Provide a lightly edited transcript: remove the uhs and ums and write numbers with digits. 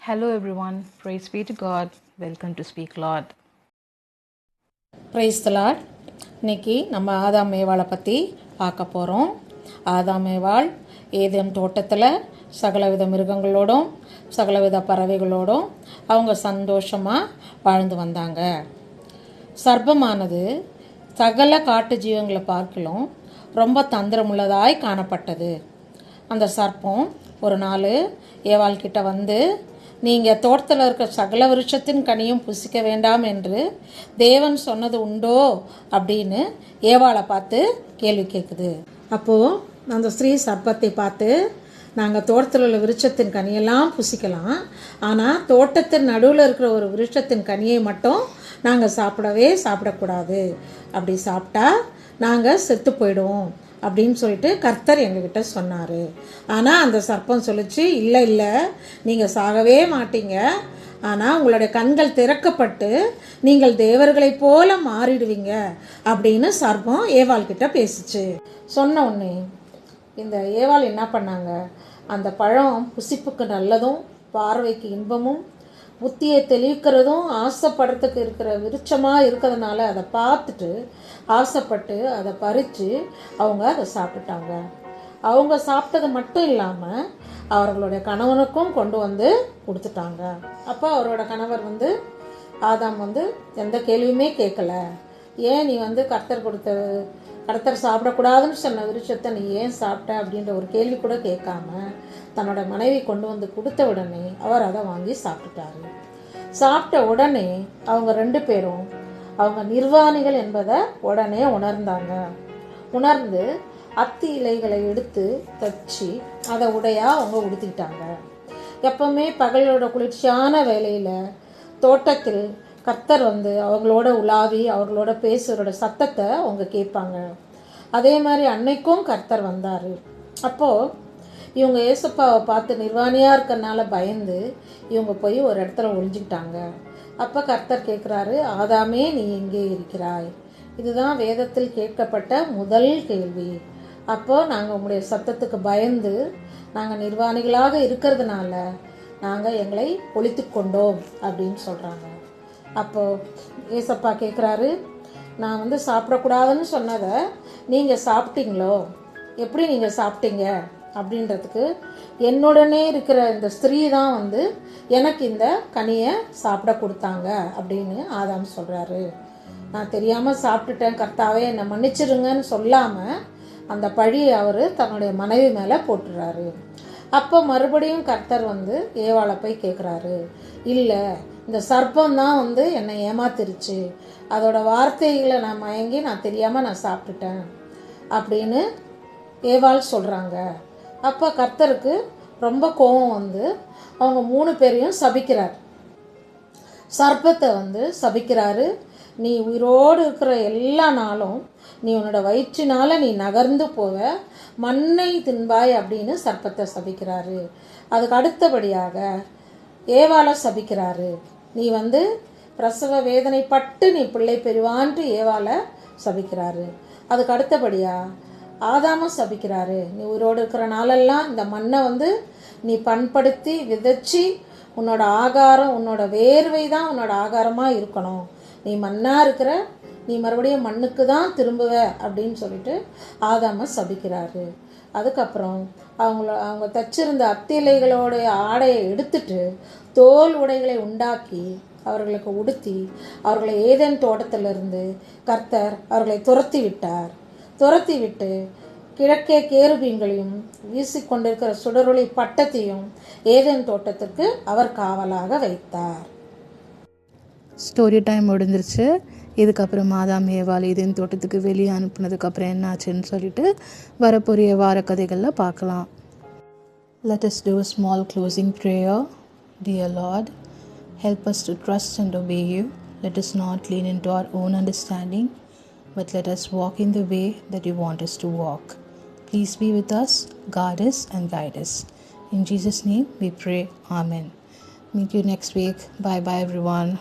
Hello everyone, praise be to God. Welcome to Speak Lord. Praise the Lord. இன்னைக்கு நம்ம ஆதாம் ஏவாளை பற்றி பார்க்க போகிறோம். ஆதாம் ஏவாள் ஏதேன் தோட்டத்தில் சகலவித மிருகங்களோடும் சகலவித பறவைகளோடும் அவங்க சந்தோஷமாக வாழ்ந்து வந்தாங்க. சர்ப்பமானது சகல காட்டு ஜீவங்களை பார்க்கலும் ரொம்ப தந்திரமுள்ளதாய் காணப்பட்டது. அந்த சர்ப்பம் ஒரு நாள் ஏவாள் கிட்ட வந்து, நீங்கள் தோட்டத்தில் இருக்க சகல விருட்சத்தின் கனியும் புசிக்க வேண்டாம் என்று தேவன் சொன்னது உண்டோ அப்படின்னு ஏவாளை பார்த்து கேள்வி கேட்குது. அப்போது அந்த ஸ்திரீ சர்ப்பத்தை பார்த்து, நாங்கள் தோட்டத்தில் உள்ள விருட்சத்தின் கனியெல்லாம் புசிக்கலாம், ஆனால் தோட்டத்தின் நடுவில் இருக்கிற ஒரு விருட்சத்தின் கனியை மட்டும் நாங்கள் சாப்பிடக்கூடாது. அப்படி சாப்பிட்டா நாங்கள் செத்து போயிடுவோம் அப்படின்னு சொல்லிட்டு கர்த்தர் எங்ககிட்ட சொன்னார். ஆனால் அந்த சர்ப்பம் சொல்லிச்சு, இல்லை நீங்கள் சாகவே மாட்டீங்க, ஆனால் உங்களுடைய கண்கள் திறக்கப்பட்டு நீங்கள் தேவர்களைப் போல மாறிடுவீங்க அப்படின்னு சர்ப்பம் ஏவாள் கிட்ட பேசிச்சு. சொன்ன உடனே இந்த ஏவாள் என்ன பண்ணாங்க, அந்த பழம் புசிப்புக்கு நல்லதும் பார்வைக்கு இன்பமும் புத்தியை தெளிக்கிறதும் ஆசைப்படுறதுக்கு இருக்கிற விருட்சமாக இருக்கிறதுனால அதை பார்த்துட்டு ஆசைப்பட்டு அதை பறித்து அவங்க அதை சாப்பிட்டுட்டாங்க. அவங்க சாப்பிட்டது மட்டும் இல்லாமல் அவர்களுடைய கணவனுக்கும் கொண்டு வந்து கொடுத்துட்டாங்க. அப்போ அவரோட கணவர் ஆதாம் எந்த கேள்வியுமே கேட்கல. ஏன் நீ கர்த்தர் சாப்பிடக்கூடாதுன்னு சொன்ன விருட்சத்தை நீ ஏன் சாப்பிட்ட அப்படின்ற ஒரு கேள்வி கூட கேட்காம தன்னோட மனைவி கொண்டு வந்து கொடுத்த உடனே அவர் அதை வாங்கி சாப்பிட்டுட்டாரு. சாப்பிட்ட உடனே அவங்க 2 பேரும் அவங்க நிர்வாணிகள் என்பதை உடனே உணர்ந்து அத்தி இலைகளை எடுத்து தச்சு அதை உடையா அவங்க உடுத்திக்கிட்டாங்க. எப்பவுமே பகலோட குளிர்ச்சியான வேலையில் தோட்டத்தில் கர்த்தர் அவங்களோட உலாவி அவர்களோட பேசுகிறோட சத்தத்தை அவங்க கேட்பாங்க. அதே மாதிரி அன்னைக்கும் கர்த்தர் வந்தார். அப்போது இவங்க ஏசப்பாவை பார்த்து நிர்வாணியாக இருக்கிறனால பயந்து இவங்க போய் ஒரு இடத்துல ஒளிஞ்சிக்கிட்டாங்க. அப்போ கர்த்தர் கேட்குறாரு, ஆதாமே நீ எங்கே இருக்கிறாய்? இதுதான் வேதத்தில் கேட்கப்பட்ட முதல் கேள்வி. அப்போது நாங்கள் உங்களுடைய சத்தத்துக்கு பயந்து நாங்கள் நிர்வாணிகளாக இருக்கிறதுனால நாங்கள் எங்களை ஒளித்து கொண்டோம் அப்படின்னு சொல்கிறாங்க. அப்போது ஏசப்பா கேட்குறாரு, நான் சாப்பிடக்கூடாதுன்னு சொன்னதை நீங்கள் சாப்பிட்டீங்களோ? எப்படி நீங்கள் சாப்பிட்டீங்க அப்படின்றதுக்கு என்னுடனே இருக்கிற இந்த ஸ்திரீ தான் எனக்கு இந்த கனியை சாப்பிட கொடுத்தாங்க அப்படின்னு ஆதாம் சொல்கிறாரு. நான் தெரியாமல் சாப்பிட்டுட்டேன், கர்த்தாவே என்னை மன்னிச்சிருங்கன்னு சொல்லாமல் அந்த பழியை அவர் தன்னுடைய மனைவி மேலே போட்டுறாரு. அப்போ மறுபடியும் கர்த்தர் ஏவாளை போய் கேட்குறாரு, இல்லை இந்த சர்ப்பம் தான் என்னை ஏமாத்திருச்சு, அதோட வார்த்தைகளை நான் மயங்கி நான் தெரியாமல் நான் சாப்பிட்டுட்டேன் அப்படின்னு ஏவாள் சொல்கிறாங்க. அப்போ கர்த்தருக்கு ரொம்ப கோபம் அவங்க 3 பேரையும் சபிக்கிறார். சர்ப்பத்தை சபிக்கிறாரு, நீ உயிரோடு இருக்கிற எல்லா நாளும் நீ உன்னோட வயிற்றினால நீ நகர்ந்து போவ, மண்ணை தின்பாய் அப்படின்னு சர்ப்பத்தை சபிக்கிறாரு. அதுக்கு அடுத்தபடியாக ஏவாளை சபிக்கிறாரு, நீ பிரசவ வேதனைப்பட்டு நீ பிள்ளை பெறுவான்ட்டு ஏவாளை சபிக்கிறாரு. அதுக்கு அடுத்தபடியாக ஆதாமும் சபிக்கிறாரு, நீ உயிரோடு இருக்கிற நாளெல்லாம் இந்த மண்ணை நீ பண்படுத்தி விதைச்சி உன்னோட ஆகாரம் உன்னோட வேர்வை தான் உன்னோட ஆகாரமாக இருக்கணும், நீ மண்ணாக இருக்கிற, நீ மறுபடியும் மண்ணுக்கு தான் திரும்புவ அப்படின்னு சொல்லிட்டு ஆதாமை சபிக்கிறாரு. அதுக்கப்புறம் அவங்க தச்சிருந்த அத்திலைகளோடைய ஆடையை எடுத்துட்டு தோல் உடைகளை உண்டாக்கி அவர்களுக்கு உடுத்தி அவர்களை ஏதேன் தோட்டத்திலிருந்து கர்த்தர் அவர்களை துரத்தி விட்டு கிழக்கே கேருபீன்களையும் வீசிக்கொண்டிருக்கிற சுடரொளி பட்டத்தையும் ஏதேன் தோட்டத்திற்கு அவர் காவலாக வைத்தார். ஸ்டோரி டைம் முடிஞ்சிருச்சு. இதுக்கப்புறம் ஆதாம் ஏவாள் ஏதேன் தோட்டத்துக்கு வெளியே அனுப்புனதுக்கப்புறம் என்ன ஆச்சுன்னு சொல்லிட்டு வரப்போகிற வார கதைகளில் பார்க்கலாம். Let us do a small closing prayer. Dear Lord, help us to trust and obey you. Let us not lean into our own understanding, but let us walk in the way that you want us to walk. Please be with us, guard us and guide us. In Jesus' name we pray. Amen. Meet you next week. Bye everyone.